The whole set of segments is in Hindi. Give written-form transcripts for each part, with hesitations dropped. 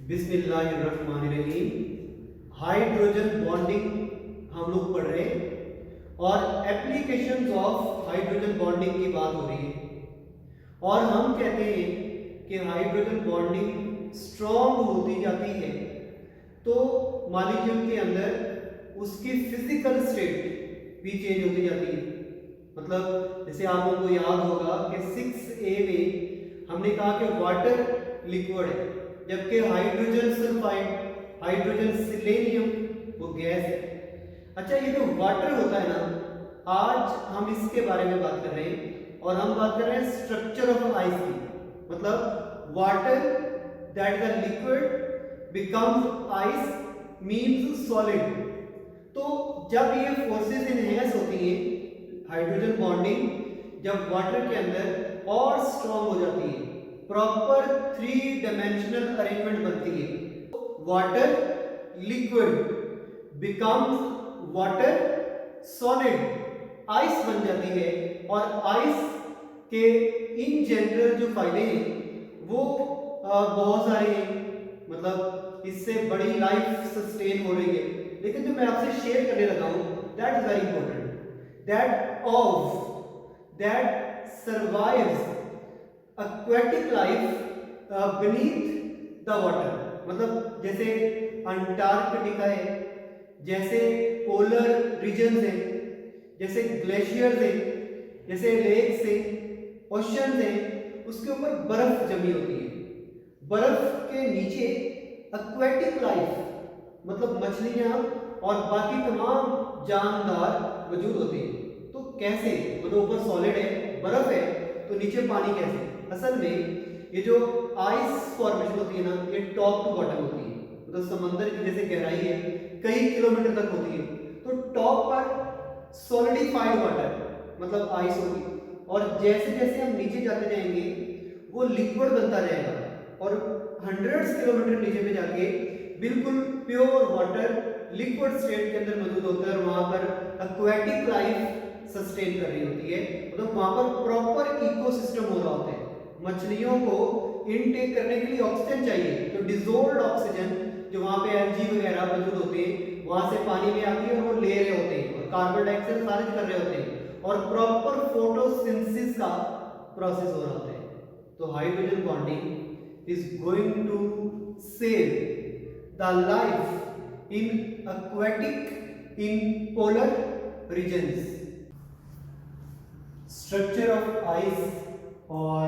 बिस्मिल्लाहिर्रहमानिर्रहीम। हाइड्रोजन बॉन्डिंग हम लोग पढ़ रहे हैं और एप्लीकेशंस ऑफ हाइड्रोजन बॉन्डिंग की बात हो रही है। और हम कहते हैं कि हाइड्रोजन बॉन्डिंग स्ट्रॉन्ग होती जाती है तो मॉलिक्यूल के अंदर उसकी फिजिकल स्टेट भी चेंज होती जाती है। मतलब जैसे आप लोगों को याद होगा कि 6A में हमने कहा कि वाटर लिक्विड है, जबकि हाइड्रोजन सल्फाइड, हाइड्रोजन सिलेनियम वो गैस है। अच्छा, ये जो वाटर होता है ना, आज हम इसके बारे में बात कर रहे हैं और हम बात कर रहे हैं स्ट्रक्चर ऑफ आइस की। मतलब water that the liquid becomes ice means solid. तो जब ये फोर्सेस इनहेंस होती हैं, हाइड्रोजन बॉन्डिंग जब वाटर के अंदर और स्ट्रॉन्ग हो जाती है, प्रॉपर 3 डायमेंशनल अरेंजमेंट बनती है। Water liquid becomes water solid, ice बन जाती है। और आइस के इन जनरल जो फायदे हैं वो बहुत सारे हैं। मतलब इससे बड़ी लाइफ सस्टेन हो रही है। लेकिन जो मैं आपसे शेयर करने लगा हूं, that is very important, that of that survives aquatic life beneath the water। मतलब जैसे अंटार्कटिका है, जैसे पोलर रीजन्स है, जैसे ग्लेशियर्स है, जैसे लेक्स है, ओशंस है, उसके ऊपर बर्फ जमी होती है। बर्फ के नीचे एक्वेटिक लाइफ मतलब मछलियां और बाकी तमाम जानदार मौजूद होते हैं। तो कैसे, मतलब ऊपर सॉलिड है, बर्फ है, तो नीचे पानी कैसे? असल में ये जो आइस फॉर्मेशन होती है ना, ये टॉप टू बॉटम होती है। मतलब समंदर की जैसे गहराई है कई किलोमीटर तक होती है, तो टॉप पर सॉलिडिफाइड वाटर मतलब आइस होगी, और जैसे जैसे हम नीचे जाते जाएंगे वो लिक्विड बनता जाएगा और हंड्रेड्स किलोमीटर नीचे में जाके बिल्कुल प्योर वाटर लिक्विड स्टेट के अंदर मौजूद होता है। और वहां पर एक्वेटिक लाइफ सस्टेन कर रही होती है। मतलब वहां पर प्रॉपर इकोसिस्टम हो रहा होता है। मछलियों को इनटेक करने के लिए ऑक्सीजन चाहिए, तो डिसॉल्व्ड ऑक्सीजन जो वहां पे एलजी वगैरह मौजूद होते हैं वहां से पानी में आती है और वो ले रहे होते हैं और कार्बन डाइऑक्साइड खारिज कर रहे होते हैं और प्रॉपर फोटोसिंथेसिस का प्रोसेस हो रहा होता है। तो hydrogen bonding is going to save the life in aquatic in polar regions. Structure of ice और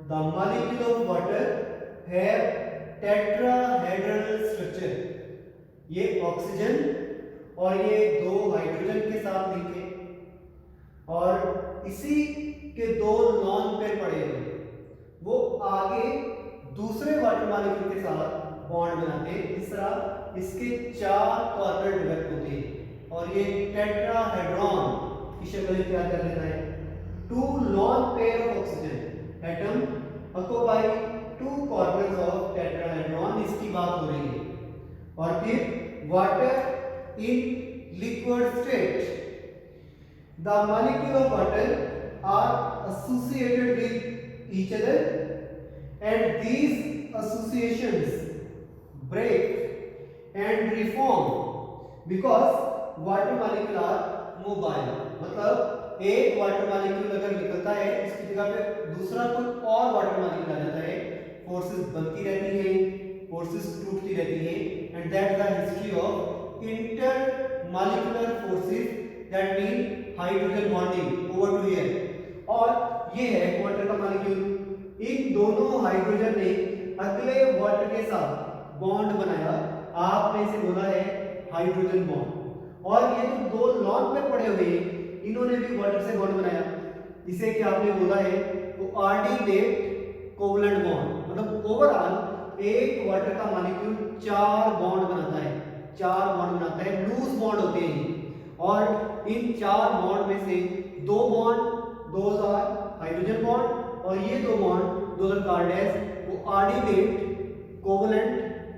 the molecule of water have tetrahedral structure। ये ऑक्सीजन और ये 2 हाइड्रोजन के साथ लिंके और इसी के 2 लॉन पेयर पड़े हुए, वो आगे दूसरे वाटर मॉलिक्यूल के साथ बॉन्ड बनाते हैं। इस तरह इसके 4 कॉर्नर डेवलप होते हैं और ये टेट्राहेड्रॉन की शक्ल इख्तियार कर लेता है। 2 lone pair of oxygen atom occupy 2 corners of tetrahedron, इसकी बात हो रही है। और फिर water in liquid state, the molecule of water are associated with each other and these associations break and reform because water molecule are mobile। मतलब एक वाटर मॉलिक्यूल अगर निकलता है उसकी जगह पे दूसरा कोई और वाटर मॉलिक्यूल आ जाता है, फोर्सेस बनती रहती है, फोर्सेस टूटती रहती है, and that the history of intermolecular forces that mean hydrogen bonding over to here. और ये है वाटर का मॉलिक्यूल। इन दोनों हाइड्रोजन ने अगले वाटर के साथ बॉन्ड बनाया, आपने इसे बोला है हाइड्रोजन बॉन्ड। और ये जो 2 लॉन पे पड़े हुए हैं, इन्होंने भी वाटर से बॉन्ड बनाया। इसे क्या आपने बोला है, वो ऑर्डिनेट कोवलेंट बॉन्ड। मतलब ओवरऑल एक वाटर का मॉलिक्यूल 4 बॉन्ड बनाता है, 4 बॉन्ड बनाता है, लूज बॉन्ड होते हैं। और इन 4 बॉन्ड में से 2 bond, those are hydrogen bond, और ये 2 bond those are called as वो ऑर्डिनेट कोवलेंट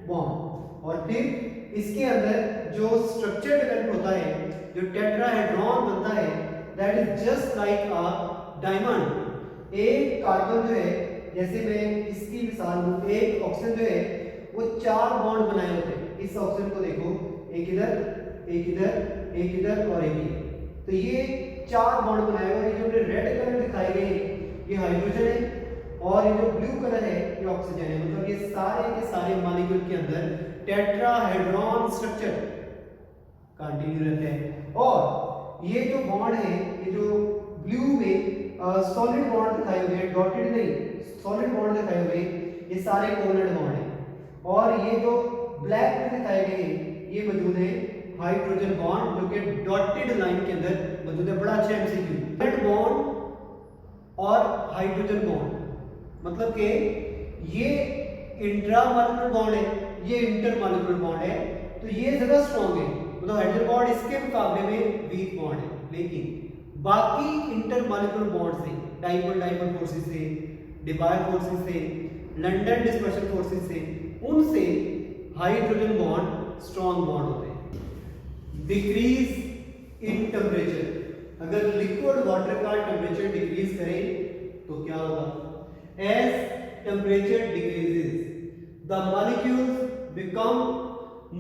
बॉन्ड। और फिर इसके अंदर जो स्ट्रक्चर डेवलप होता है, जो टेट्राहेड्रॉन बनता है, that is just like a diamond. एक कार्बन जो है, जैसे मैं इसकी मिसाल दूं, एक ऑक्सीजन जो है वो 4 बॉन्ड बनाए होते हैं। इस ऑप्शन को देखो, एक इधर, एक इधर, एक इधर और एक इधर, तो ये 4 बॉन्ड बनाए हुए हैं। जो रेड कलर दिखाए गए ये हाइड्रोजन है और ये जो ब्लू कलर है ये ऑक्सीजन है। मतलब ये सारे के सारे मॉलिक्यूल के अंदर टेट्राहेड्रॉन स्ट्रक्चर कंटिन्यू रहते हैं। और ये जो बॉन्ड है, ये जो ब्लू में सॉलिड बॉन्ड दिखाए हुए हैं, डॉटेड नहीं, सॉलिड बॉन्ड दिखाए हुए हैं, ये सारे कोवलेंट बॉन्ड हैं। और ये जो ब्लैक में दिखाए गए हैं ये मौजूद है हाइड्रोजन बॉन्ड, जो कि डॉटेड लाइन के अंदर मौजूद है। बड़ा अच्छा एमसीक्यू, कोवलेंट बॉन्ड और हाइड्रोजन बॉन्ड, मतलब कि ये इंट्रामॉलिक्यूलर बॉन्ड है, ये इंटरमॉलिक्यूलर बॉन्ड है, तो ये ज्यादा स्ट्रांग है। मतलब हाइड्रोजन बॉन्ड इसके मुकाबले में वीक बॉन्ड है। लेकिन बाकी इंटरमॉलिक्यूलर बॉन्ड से, डाइपोल डाइपोल फोर्सेस से, डिबायर फोर्सेस से, लंदन डिस्पर्शन फोर्सेस से, उनसे हाइड्रोजन बॉन्ड स्ट्रांग बॉन्ड होते हैं। डिक्रीज इन टेम्परेचर, अगर लिक्विड वाटर का टेम्परेचर डिक्रीज करें तो क्या होगा? As temperature decreases, the molecules become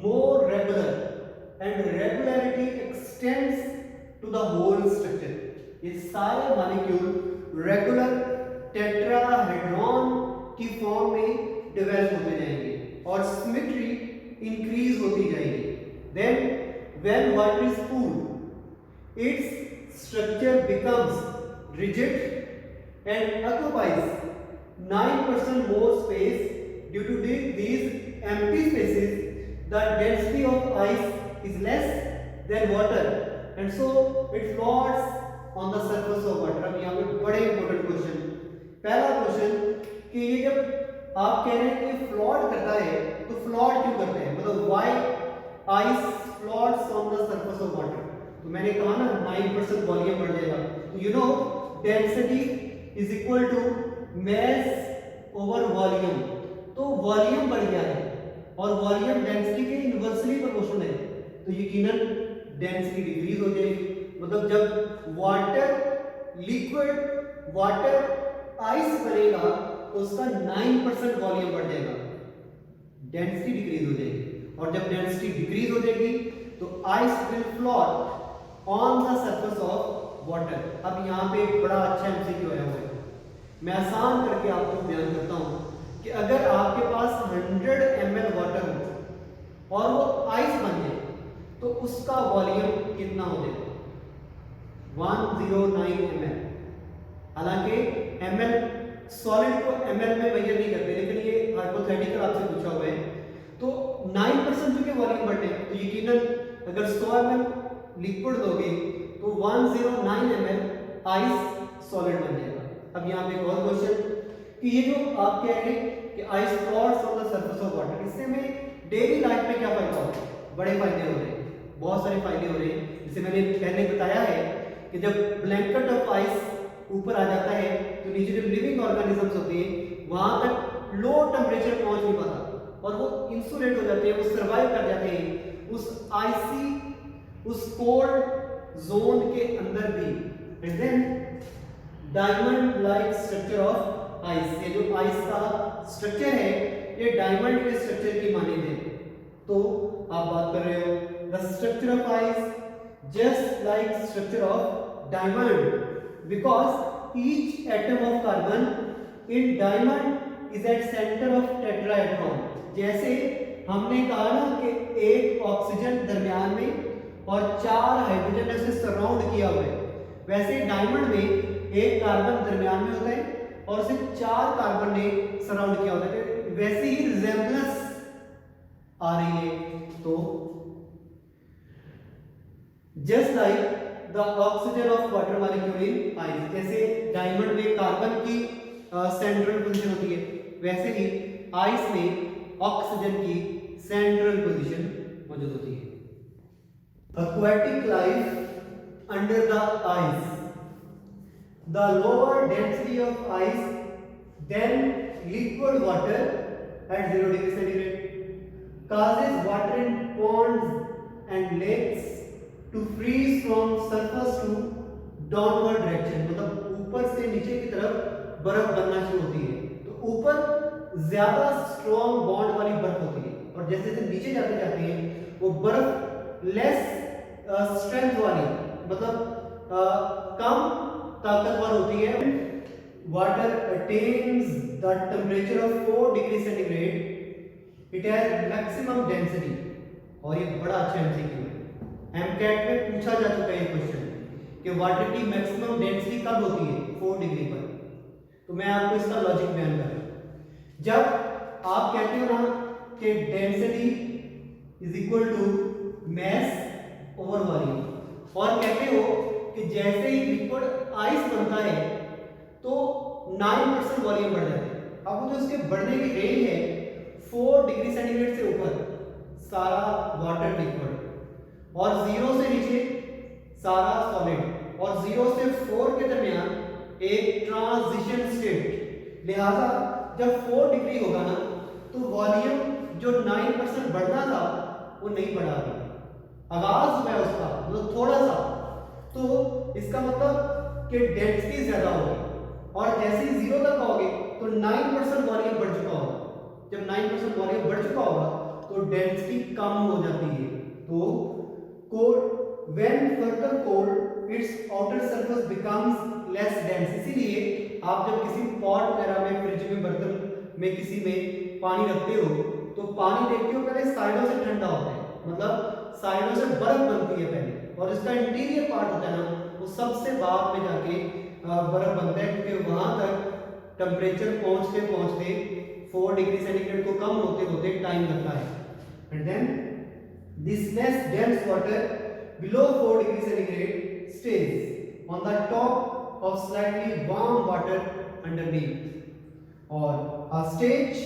more regular and regularity extends to the whole structure. ये सारे मॉलिक्यूल रेगुलर टेट्राहेड्रॉन की फॉर्म में डेवलप होते जाएंगे और सिमेट्री इंक्रीज होती जाएगी। Then when water is cooled, its structure becomes rigid and occupies 9% more space. Due to these empty spaces, the density of ice is less than water and so it floats on the surface of water. अब यहाँ पे बड़े इंपॉर्टेंट क्वेश्चन, पहला क्वेश्चन कि ये जब आप कह रहे हैं कि फ्लोट करता है तो फ्लोट क्यों करते हैं? मतलब why ice floats on the surface of water? तो मैंने कहा ना 9% वॉल्यूम बढ़ जाएगा, तो you know density is equal to mass over volume. तो वॉल्यूम बढ़ गया है और वॉल्यूम डेंसिटी के इनवर्सली प्रोपोर्शनल है, तो यकीनन डेंसिटी डिक्रीज हो जाएगी। मतलब जब वाटर लिक्विड वाटर आइस बनेगा तो उसका 9% वॉल्यूम बढ़ जाएगा, डेंसिटी डिक्रीज हो जाएगी। और जब डेंसिटी डिक्रीज हो जाएगी तो ice will float on the surface of water. अब यहाँ पे एक बड़ा अच्छा एमसीक्यू आया हुआ है, मैं आसान करके आपको बयान करता हूं कि अगर आपके पास 100 ml वाटर हो और वो आइस बन जाए तो उसका वॉल्यूम कितना हो जाएगा? 109 ml। हालांकि ml सॉलिड को ml में मेजर नहीं करते, लेकिन ये हाइपोथेटिकल आपसे पूछा हुआ है। तो 9% जो कि वॉल्यूम बढ़ने, तो यकीनन अगर 100 ml लिक्विड दोगे तो 109 ml आइस सॉलिड बन जाएगा। अब यहाँ पे एक और क्वेश्चन कि ये जो आप कह रहे हैं कि ice floats on the surface of water, इससे हमें डेली लाइफ में क्या फायदा होता है? बड़े फायदे हो रहे हैं, बहुत सारे फायदे हो रहे हैं। जैसे मैंने पहले बताया है कि जब ब्लैंकेट ऑफ आइस ऊपर आ जाता है तो नीचे जो लिविंग ऑर्गेनिजम्स होते हैं वहां तक लो टेम्परेचर पहुंच नहीं पाता और वो इंसुलेट हो जाते हैं, वो सर्वाइव कर जाते हैं उस आइसी, उस कोल्ड जोन के अंदर भी। And then diamond like structure of ice, ये जो आइस का स्ट्रक्चर है ये डायमंड के स्ट्रक्चर की मानिंद है। तो आप बात कर रहे हो the structure of ice just like structure of diamond because each atom of carbon in diamond is at centre of tetrahedron. जैसे हमने कहा ना कि एक ऑक्सीजन दरमियान में और 4 हाइड्रोजन से सराउंड किया हुआ है, वैसे डायमंड में एक कार्बन दरमियान में होता है और सिर्फ 4 कार्बन ने सराउंड किया होता है। वैसे ही रिजेम्बलेंस आ रही है। तो just like the oxygen of water molecule in ice, जैसे डायमंड में कार्बन की सेंट्रल पोजीशन होती है, वैसे ही आइस में ऑक्सीजन की सेंट्रल पोजीशन मौजूद होती है। Aquatic life under the ice, the lower density of ice than liquid water at 0 degree centigrade causes water in ponds and lakes to freeze from surface to downward direction। मतलब ऊपर से नीचे की तरफ बर्फ बनना शुरू होती है। तो ऊपर ज्यादा स्ट्रॉन्ग बॉन्ड वाली बर्फ नीचे जाते जाते हैं वो बर्फ लेस स्ट्रेंथ वाली, मतलब कम ताकतवर होती है। Water attains the temperature of 4 degree centigrade, it has maximum density. और ये बड़ा अच्छा एमसीक्यू है, एमकेट में पूछा जा चुका है ये क्वेश्चन कि वाटर की मैक्सिमम डेंसिटी कब होती है, 4 डिग्री पर। तो मैं आपको इसका लॉजिक बयान कर रहा हूं। जब आप कहते हो ना कि density is equal to mass over volume, और कहते हो कि जैसे ही लिक्विड आइस बनता है तो 9% वॉल्यूम बढ़ जाता है। अब जो इसके बढ़ने की रेंज है 4 डिग्री सेंटीग्रेड से ऊपर सारा वाटर लिक्विड, और 0 से नीचे सारा सॉलिड, और 0 से 4 के दरमियान एक ट्रांजिशन स्टेट। लिहाजा जब 4 डिग्री होगा ना तो वॉल्यूम जो 9% बढ़ना था वो नहीं बढ़ा अभी, आगाज हुआ है उसका, मतलब थोड़ा सा। तो इसका मतलब कि डेंसिटी ज्यादा होगी, और जैसे ही 0 तक आओगे तो 9% वॉल्यूम बढ़ चुका होगा। जब 9% वॉल्यूम बढ़ चुका होगा तो डेंसिटी कम हो जाती है। तो cold when further cold its outer surface becomes less dense। इसीलिए आप जब किसी पॉट वगैरह में, फ्रिज में, बर्तन में किसी में पानी रखते हो तो पानी देखते हो पहले साइडों से ठंडा होता है, मतलब साइडों से बर्फ बनती है पहले, और इसका इंटीरियर पार्ट होता है ना वो सबसे बाद में जाके बर्फ बनता है, क्योंकि वहां तक टेम्परेचर पहुंचते पहुंचते 4 डिग्री सेंटीग्रेड को कम होते होते टाइम लगता है। And then this less dense water below 4 degree centigrade stays on the top of slightly warm water underneath, or a stage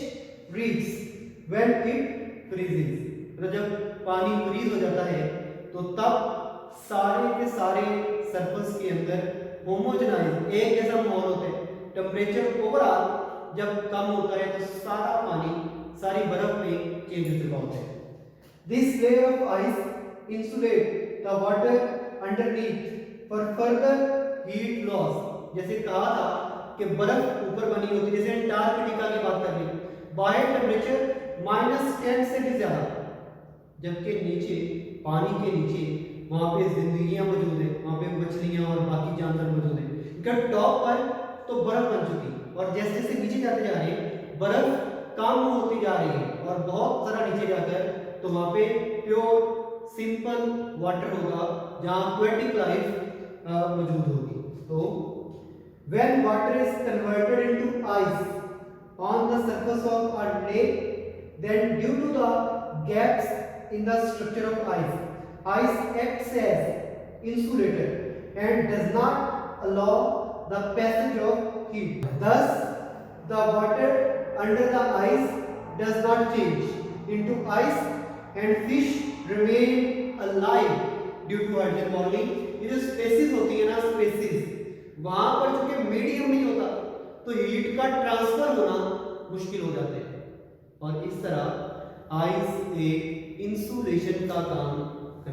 reaches when it freezes। तो जब पानी फ्रीज हो जाता है तो तब सारे के सारे सरफेस के अंदर होमोजेनाइज एक जैसा माहौल होता है। टेम्परेचर ओवरऑल जब कम होता है तो सारा पानी, सारी बर्फ में चेंज हो चुका होता है। This layer of ice insulate the water underneath for further heat loss। जैसे कहा था कि बर्फ ऊपर बनी होती है, जैसे अंटार्कटिका की बात कर रही, बाय टेम्परेचर -10 से भी ज्यादा, जबकि नीचे पानी के नीचे वहां पे जिंदगियां मौजूद है, वहां पे मछलियां और बाकी जानवर मौजूद है। इनका टॉप पर तो बर्फ बन चुकी, और जैसे जैसे नीचे जाते जा रहे हैं बर्फ कम होती जा रही है, और बहुत जरा नीचे जाकर तो वहां पे प्योर सिंपल वाटर होगा जहां एक्वेटिक लाइफ मौजूद होगी। तो when water is converted into ice on the surface of a lake, then due to the gaps in the structure of ice acts as insulator and does not allow the passage of heat. Thus the water under the ice does not change into ice and fish remain alive due to hydrogen bonding। ये जो स्पेसीज होती है ना, स्पेसीज वहां पर चूंकि मीडियम नहीं होता तो हीट का ट्रांसफर होना मुश्किल हो जाता है, और इस तरह आइस एक इंसुलेशन का काम